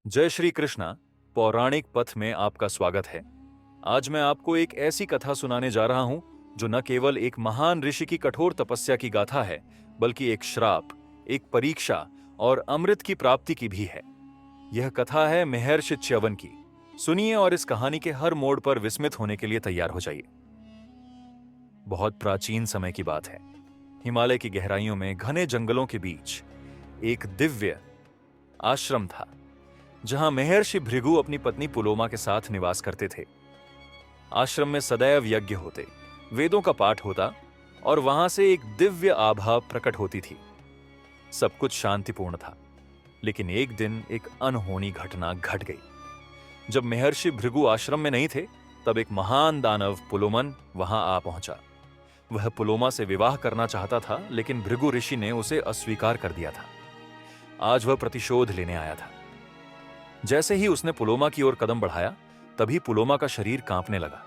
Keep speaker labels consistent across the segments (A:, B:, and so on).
A: जय श्री कृष्णा। पौराणिक पथ में आपका स्वागत है। आज मैं आपको एक ऐसी कथा सुनाने जा रहा हूं जो न केवल एक महान ऋषि की कठोर तपस्या की गाथा है, बल्कि एक श्राप, एक परीक्षा और अमृत की प्राप्ति की भी है। यह कथा है महर्षि च्यवन की। सुनिए और इस कहानी के हर मोड़ पर विस्मित होने के लिए तैयार हो जाइए। बहुत प्राचीन समय की बात है। हिमालय की गहराइयों में घने जंगलों के बीच एक दिव्य आश्रम था, जहां महर्षि भृगु अपनी पत्नी पुलोमा के साथ निवास करते थे। आश्रम में सदैव यज्ञ होते, वेदों का पाठ होता और वहां से एक दिव्य आभा प्रकट होती थी। सब कुछ शांतिपूर्ण था, लेकिन एक दिन एक अनहोनी घटना घट गई। जब महर्षि भृगु आश्रम में नहीं थे, तब एक महान दानव पुलोमन वहां आ पहुंचा। वह पुलोमा से विवाह करना चाहता था, लेकिन भृगु ऋषि ने उसे अस्वीकार कर दिया था। आज वह प्रतिशोध लेने आया था। जैसे ही उसने पुलोमा की ओर कदम बढ़ाया, तभी पुलोमा का शरीर कांपने लगा।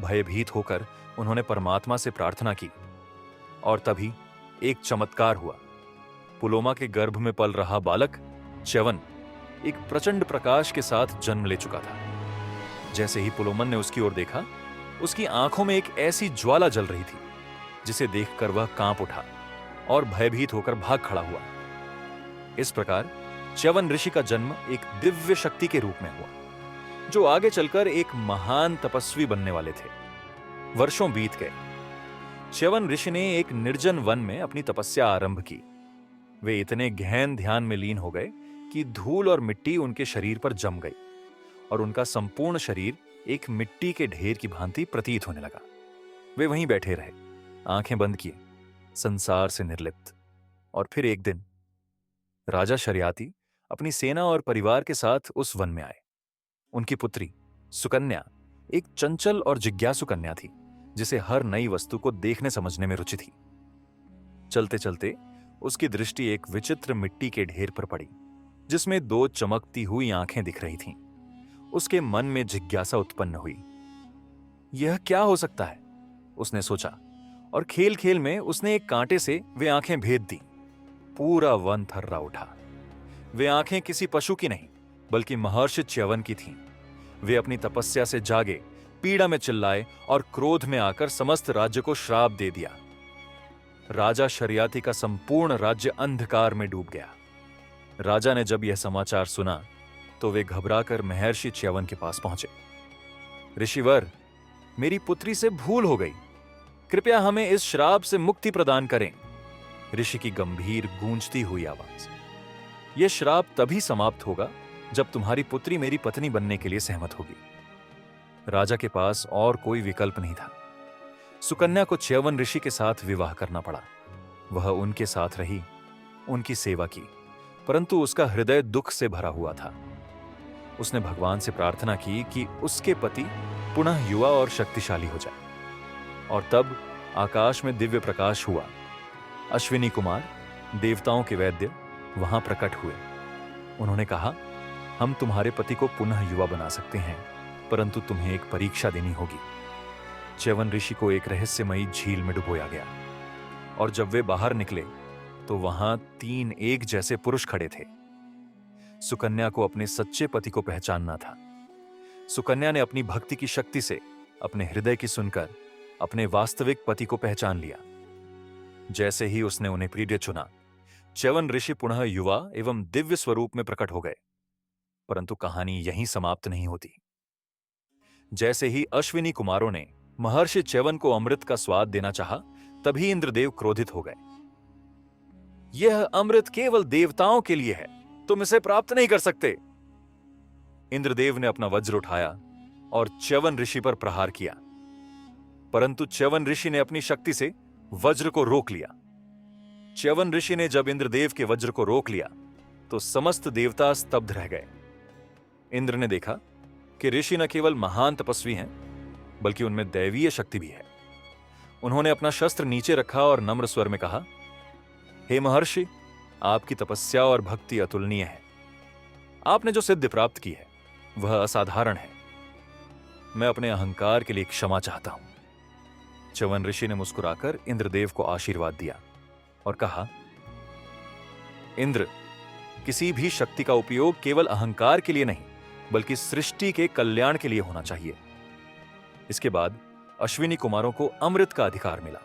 A: भयभीत होकर उन्होंने परमात्मा से प्रार्थना की और तभी एक चमत्कार हुआ। पुलोमा के गर्भ में पल रहा बालक च्यवन एक प्रचंड प्रकाश के साथ जन्म ले चुका था। जैसे ही पुलोमन ने उसकी ओर देखा, उसकी आंखों में एक ऐसी ज्वाला जल रही थी जिसे देखकर वह कांप उठा और भयभीत होकर भाग खड़ा हुआ। इस प्रकार च्यवन ऋषि का जन्म एक दिव्य शक्ति के रूप में हुआ, जो आगे चलकर एक महान तपस्वी बनने वाले थे। वर्षों बीत गए। च्यवन ऋषि ने एक निर्जन वन में अपनी तपस्या आरंभ की। वे इतने गहन ध्यान में लीन हो गए कि धूल और मिट्टी उनके शरीर पर जम गई और उनका संपूर्ण शरीर एक मिट्टी के ढेर की भांति प्रतीत होने लगा। वे वहीं बैठे रहे, आंखें बंद किए, संसार से निर्लिप्त। और फिर एक दिन राजा शर्याती अपनी सेना और परिवार के साथ उस वन में आए। उनकी पुत्री सुकन्या एक चंचल और जिज्ञासु कन्या थी, जिसे हर नई वस्तु को देखने समझने में रुचि थी। चलते चलते उसकी दृष्टि एक विचित्र मिट्टी के ढेर पर पड़ी, जिसमें दो चमकती हुई आंखें दिख रही थीं। उसके मन में जिज्ञासा उत्पन्न हुई। यह क्या हो सकता है, उसने सोचा, और खेल खेल में उसने एक कांटे से वे आंखें भेद दी। पूरा वन थर्रा उठा। वे आंखें किसी पशु की नहीं, बल्कि महर्षि च्यवन की थीं। वे अपनी तपस्या से जागे, पीड़ा में चिल्लाए और क्रोध में आकर समस्त राज्य को श्राप दे दिया। राजा शर्याती का संपूर्ण राज्य अंधकार में डूब गया। राजा ने जब यह समाचार सुना, तो वे घबराकर महर्षि च्यवन के पास पहुंचे। ऋषिवर, मेरी पुत्री से भूल हो गई, कृपया हमें इस श्राप से मुक्ति प्रदान करें। ऋषि की गंभीर गूंजती हुई आवाज। यह श्राप तभी समाप्त होगा जब तुम्हारी पुत्री मेरी पत्नी बनने के लिए सहमत होगी। राजा के पास और कोई विकल्प नहीं था। सुकन्या को च्यवन ऋषि के साथ विवाह करना पड़ा। वह उनके साथ रही, उनकी सेवा की, परंतु उसका हृदय दुख से भरा हुआ था। उसने भगवान से प्रार्थना की कि उसके पति पुनः युवा और शक्तिशाली हो जाए। और तब आकाश में दिव्य प्रकाश हुआ। अश्विनी कुमार, देवताओं के वैद्य, वहां प्रकट हुए। उन्होंने कहा, हम तुम्हारे पति को पुनः युवा बना सकते हैं, परंतु तुम्हें एक परीक्षा देनी होगी। च्यवन ऋषि को एक रहस्यमयी झील में डुबोया गया, और जब वे बाहर निकले तो वहां 3 एक जैसे पुरुष खड़े थे। सुकन्या को अपने सच्चे पति को पहचानना था। सुकन्या ने अपनी भक्ति की शक्ति से अपने हृदय की सुनकर अपने वास्तविक पति को पहचान लिया। जैसे ही उसने उन्हें प्रिय चुना, च्यवन ऋषि पुनः युवा एवं दिव्य स्वरूप में प्रकट हो गए। परंतु कहानी यहीं समाप्त नहीं होती। जैसे ही अश्विनी कुमारों ने महर्षि च्यवन को अमृत का स्वाद देना चाहा, तभी इंद्रदेव क्रोधित हो गए। यह अमृत केवल देवताओं के लिए है, तुम इसे प्राप्त नहीं कर सकते। इंद्रदेव ने अपना वज्र उठाया और च्यवन ऋषि पर प्रहार किया, परंतु च्यवन ऋषि ने अपनी शक्ति से वज्र को रोक लिया। च्यवन ऋषि ने जब इंद्रदेव के वज्र को रोक लिया, तो समस्त देवता स्तब्ध रह गए। इंद्र ने देखा कि ऋषि न केवल महान तपस्वी हैं, बल्कि उनमें दैवीय शक्ति भी है। उन्होंने अपना शस्त्र नीचे रखा और नम्र स्वर में कहा, हे महर्षि, आपकी तपस्या और भक्ति अतुलनीय है। आपने जो सिद्धि प्राप्त की है वह असाधारण है। मैं अपने अहंकार के लिए क्षमा चाहता हूं। च्यवन ऋषि ने मुस्कुराकर इंद्रदेव को आशीर्वाद दिया और कहा, इंद्र, किसी भी शक्ति का उपयोग केवल अहंकार के लिए नहीं, बल्कि सृष्टि के कल्याण के लिए होना चाहिए। इसके बाद अश्विनी कुमारों को अमृत का अधिकार मिला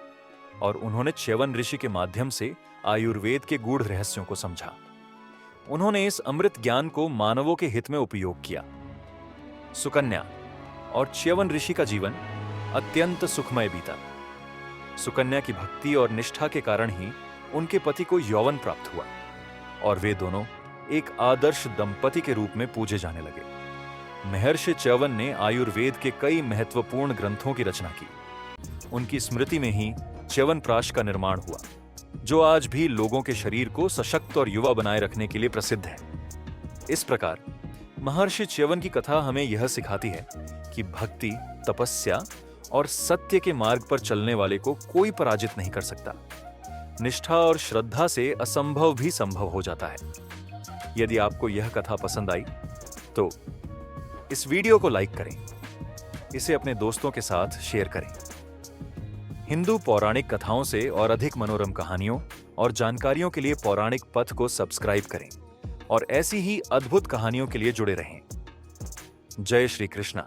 A: और उन्होंने च्यवन ऋषि के माध्यम से आयुर्वेद के गूढ़ रहस्यों को समझा। उन्होंने इस अमृत ज्ञान को मानवों के हित में उपयोग किया। सुकन्या और च्यवन ऋषि का जीवन अत्यंत सुखमय बीता। सुकन्या की भक्ति और निष्ठा के कारण ही उनके पति को यौवन प्राप्त हुआ और वे दोनों एक आदर्श दंपति के रूप में पूजे जाने लगे। महर्षि च्यवन ने आयुर्वेद के कई महत्वपूर्ण ग्रंथों की रचना की। उनकी स्मृति में ही च्यवनप्राश का निर्माण हुआ, जो आज भी लोगों के शरीर को सशक्त और युवा बनाए रखने के लिए प्रसिद्ध है। इस प्रकार महर्षि च्यवन की कथा हमें यह सिखाती है कि भक्ति, तपस्या और सत्य के मार्ग पर चलने वाले को कोई पराजित नहीं कर सकता। निष्ठा और श्रद्धा से असंभव भी संभव हो जाता है। यदि आपको यह कथा पसंद आई तो इस वीडियो को लाइक करें, इसे अपने दोस्तों के साथ शेयर करें। हिंदू पौराणिक कथाओं से और अधिक मनोरम कहानियों और जानकारियों के लिए पौराणिक पथ को सब्सक्राइब करें और ऐसी ही अद्भुत कहानियों के लिए जुड़े रहें। जय श्री कृष्णा।